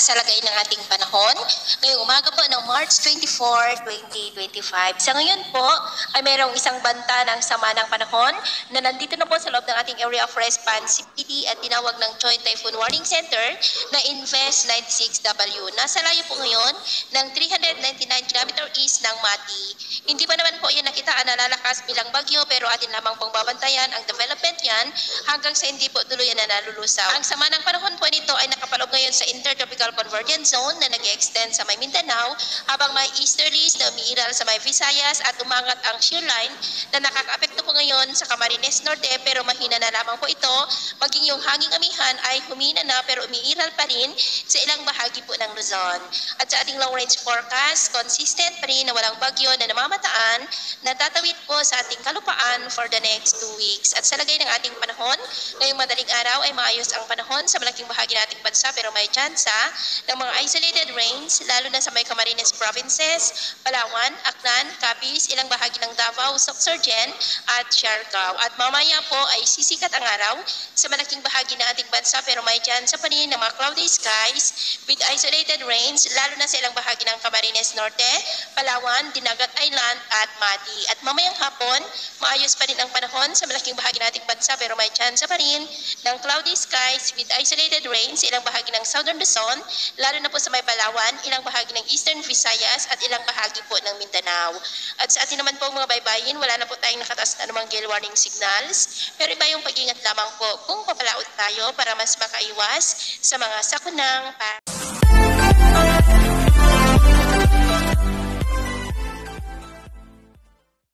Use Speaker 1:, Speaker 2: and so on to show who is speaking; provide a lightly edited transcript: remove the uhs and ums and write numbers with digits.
Speaker 1: sa lagay ng ating panahon. Ngayong umaga po ng March 24, 2025. Sa ngayon po ay mayroong isang banta ng sama ng panahon na nandito na po sa loob ng ating area of response CPD at tinawag ng Joint Typhoon Warning Center na Invest 96W. Nasa layo po ngayon ng 399 km east ng Mati. Hindi pa naman po yan nakitaan na lalakas bilang bagyo pero atin lamang pong babantayan ang development yan hanggang sa hindi po tuluyan na nalulusaw. Ang sama ng panahon po nito ay nakapaloob ngayon sa Intertropical Convergence Zone na nag-extend sa may Mindanao habang may easterlies na umiiral sa may Visayas at umangat ang shear line na nakakaapekto po ngayon sa Camarines Norte pero mahina na lamang po ito. Maging yung hanging amihan ay humina na pero umiiral pa rin sa ilang bahagi po ng Luzon. At sa ating long range forecast, consistent pa rin na walang bagyo na namamataan na tatawid po sa ating kalupaan for the next 2 weeks. At sa lagay ng ating panahon, ngayong madaling araw ay maayos ang panahon sa malaking bahagi ng ating bansa pero may tsansa ng mga isolated rains lalo na sa may Camarines provinces, Palawan, Aklan, Capiz, ilang bahagi ng Davao, Sorsogon at Siargao. At mamaya po ay sisikat ang araw sa malaking bahagi ng ating bansa pero may tsansa pa rin ng mga cloudy skies with isolated rains lalo na sa ilang bahagi ng Camarines Norte, Palawan, Dinagat Island at Mati. At mamayang hapon, maayos pa rin ang panahon sa malaking bahagi ng ating bansa pero may tsansa pa rin ng cloudy skies with isolated rains ilang bahagi ng Southern Luzon, lalo na po sa may Palawan, ilang bahagi ng Eastern Visayas at ilang bahagi po ng Mindanao. At sa atin naman po mga baybayin, wala na po tayong nakataas na namang gale warning signals pero iba yung pag-ingat lamang po kung papalaot tayo para mas makaiwas sa mga sakunang